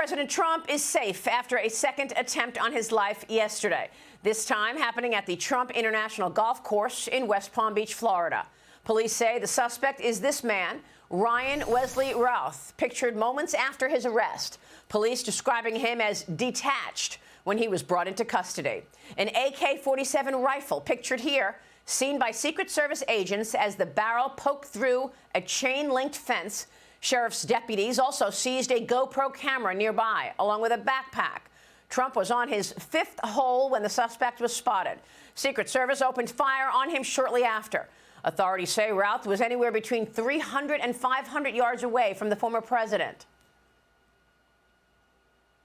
President Trump is safe after a second attempt on his life yesterday, this time happening at the Trump International Golf Course in West Palm Beach, Florida. Police say the suspect is this man, Ryan Wesley Routh, pictured moments after his arrest. Police describing him as detached when he was brought into custody. An AK-47 rifle pictured here, seen by Secret Service agents as the barrel poked through a chain-linked fence. Sheriff's deputies also seized a GoPro camera nearby, along with a backpack. Trump was on his fifth hole when the suspect was spotted. Secret Service opened fire on him shortly after. Authorities say Routh was anywhere between 300 and 500 yards away from the former president.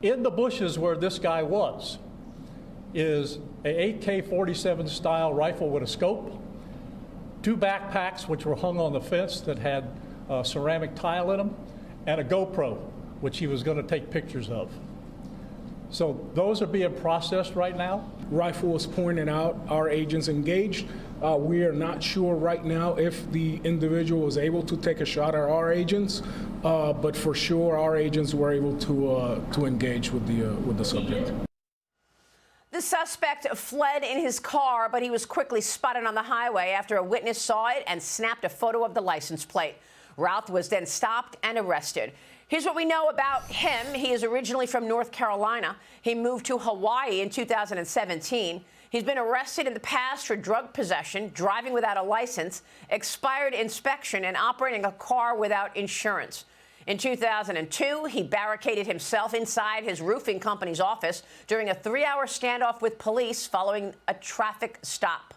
In the bushes where this guy was is a AK-47 style rifle with a scope, two backpacks which were hung on the fence that had ceramic tile in them, and a GoPro, which he was going to take pictures of. So those are being processed right now. Rifle was pointed out, our agents engaged. We are not sure right now if the individual was able to take a shot at our agents, but for sure our agents were able to engage with the subject. The suspect fled in his car, but he was quickly spotted on the highway after a witness saw it and snapped a photo of the license plate. Routh was then stopped and arrested. Here's what we know about him. He is originally from North Carolina. He moved to Hawaii in 2017. He's been arrested in the past for drug possession, driving without a license, expired inspection, and operating a car without insurance. In 2002, he barricaded himself inside his roofing company's office during a 3-hour standoff with police following a traffic stop.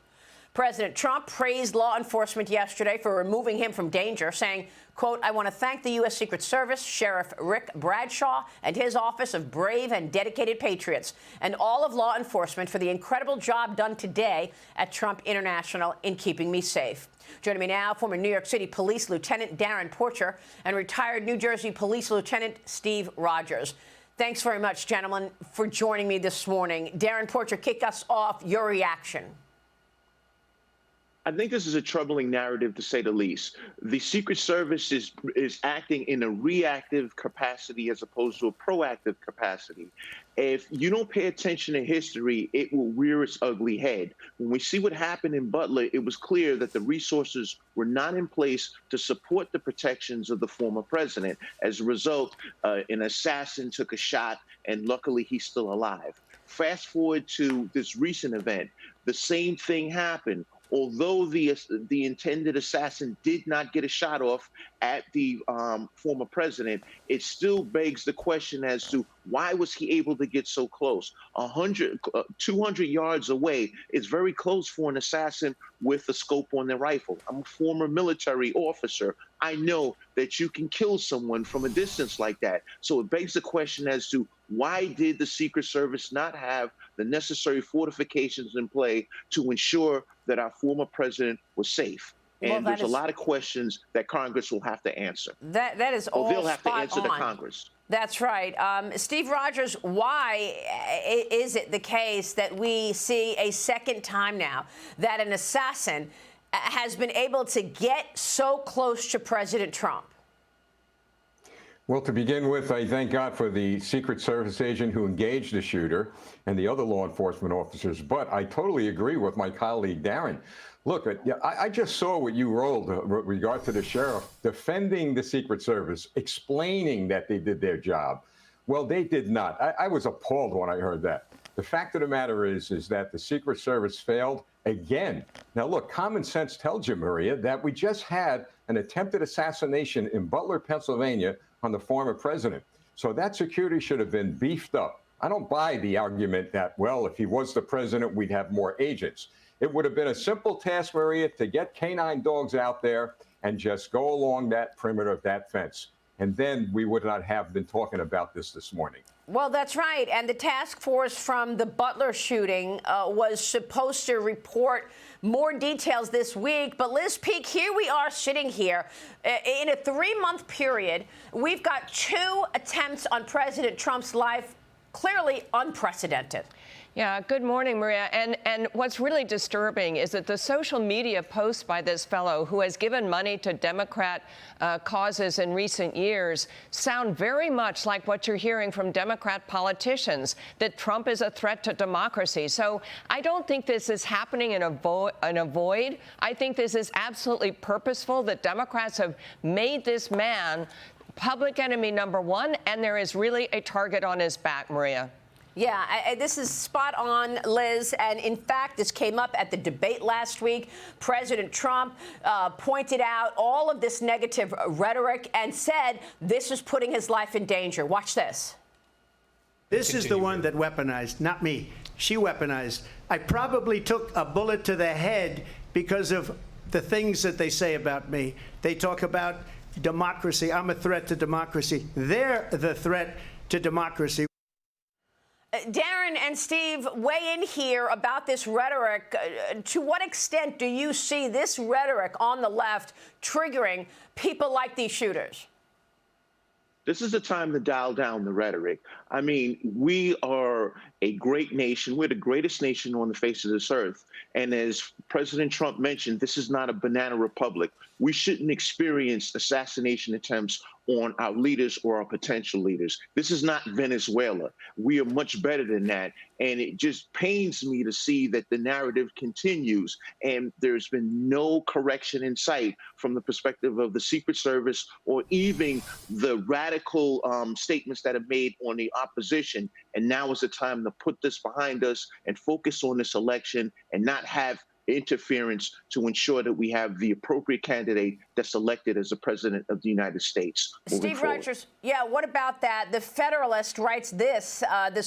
President Trump praised law enforcement yesterday for removing him from danger, saying, quote, "I want to thank the U.S. Secret Service, Sheriff Rick Bradshaw, and his office of brave and dedicated patriots, and all of law enforcement for the incredible job done today at Trump International in keeping me safe." Joining me now, former New York City Police Lieutenant Darrin Porcher and retired New Jersey Police Lieutenant Steve Rogers. Thanks very much, gentlemen, for joining me this morning. Darrin Porcher, kick us off. Your reaction. I think this is a troubling narrative, to say the least. The Secret Service is acting in a reactive capacity as opposed to a proactive capacity. If you don't pay attention to history, it will rear its ugly head. When we see what happened in Butler, it was clear that the resources were not in place to support the protections of the former president. As a result, an assassin took a shot, and luckily he's still alive. Fast forward to this recent event, the same thing happened. Although the intended assassin did not get a shot off at the former president, it still begs the question as to why was he able to get so close? 200 yards away is very close for an assassin with a scope on their rifle. I'm a former military officer. I know that you can kill someone from a distance like that. So it begs the question as to why did the Secret Service not have the necessary fortifications in play to ensure that our former president was safe? And there's a lot of questions that Congress will have to answer. That is all they'll have to spot answer on. to Congress. That's right. Steve Rogers, why is it the case that we see a second time now that an assassin has been able to get so close to President Trump? Well, to begin with, I thank God for the Secret Service agent who engaged the shooter and the other law enforcement officers. But I totally agree with my colleague, Darrin. Look, I just saw what you rolled with regard to the sheriff defending the Secret Service, explaining that they did their job. Well, they did not. I was appalled when I heard that. The fact of the matter is that the Secret Service failed again. Now, look, common sense tells you, Maria, that we just had an attempted assassination in Butler, Pennsylvania, on the former president. So that security should have been beefed up. I don't buy the argument that, well, if he was the president, we'd have more agents. It would have been a simple task, Maria, to get canine dogs out there and just go along that perimeter of that fence. And then we would not have been talking about this morning. Well, that's right. And the task force from the Butler shooting was supposed to report more details this week. But Liz Peek, here we are sitting here in a 3-month period. We've got 2 attempts on President Trump's life, clearly unprecedented. Yeah, good morning, Maria. And what's really disturbing is that the social media posts by this fellow who has given money to Democrat causes in recent years sound very much like what you're hearing from Democrat politicians, that Trump is a threat to democracy. So I don't think this is happening in a void. I think this is absolutely purposeful, that Democrats have made this man public enemy #1, and there is really a target on his back, Maria. Yeah, this is spot on, Liz. And in fact, this came up at the debate last week. President Trump pointed out all of this negative rhetoric and said this is putting his life in danger. Watch this. This is the one that weaponized, not me. She weaponized. I probably took a bullet to the head because of the things that they say about me. They talk about democracy. I'm a threat to democracy. They're the threat to democracy. Darrin and Steve, weigh in here about this rhetoric. To what extent do you see this rhetoric on the left triggering people like these shooters? This is the time to dial down the rhetoric. I mean, we are a great nation. We're the greatest nation on the face of this earth. And as President Trump mentioned, this is not a banana republic. We shouldn't experience assassination attempts on our leaders or our potential leaders. This is not Venezuela. We are much better than that. And it just pains me to see that the narrative continues and there's been no correction in sight from the perspective of the Secret Service or even the radical statements that are made on the opposition. And now is the time to put this behind us and focus on this election and not have interference to ensure that we have the appropriate candidate that's elected as the president of the United States. Steve Rogers, yeah, what about that? The Federalist writes this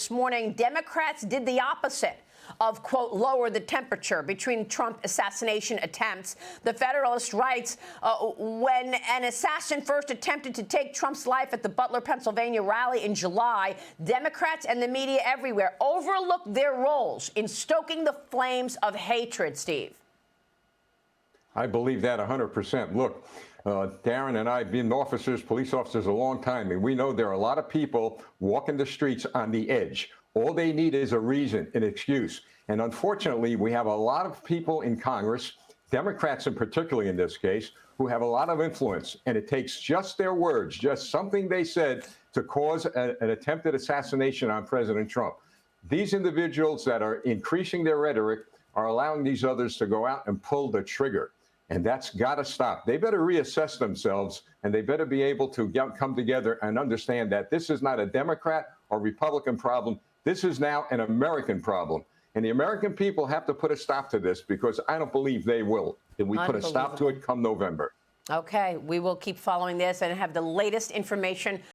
morning, Democrats did the opposite of, quote, lower the temperature between Trump assassination attempts. The Federalist writes, when an assassin first attempted to take Trump's life at the Butler, Pennsylvania rally in July, Democrats and the media everywhere overlooked their roles in stoking the flames of hatred, Steve. I believe that 100%. Look, Darrin and I have been police officers a long time, and we know there are a lot of people walking the streets on the edge. All they need is a reason, an excuse. And unfortunately, we have a lot of people in Congress, Democrats in particularly in this case, who have a lot of influence. And it takes just their words, just something they said to cause an attempted assassination on President Trump. These individuals that are increasing their rhetoric are allowing these others to go out and pull the trigger. And that's got to stop. They better reassess themselves, and they better be able to come together and understand that this is not a Democrat or Republican problem. This is now an American problem. And the American people have to put a stop to this, because I don't believe they will. And we put a stop to it come November. Okay, we will keep following this and have the latest information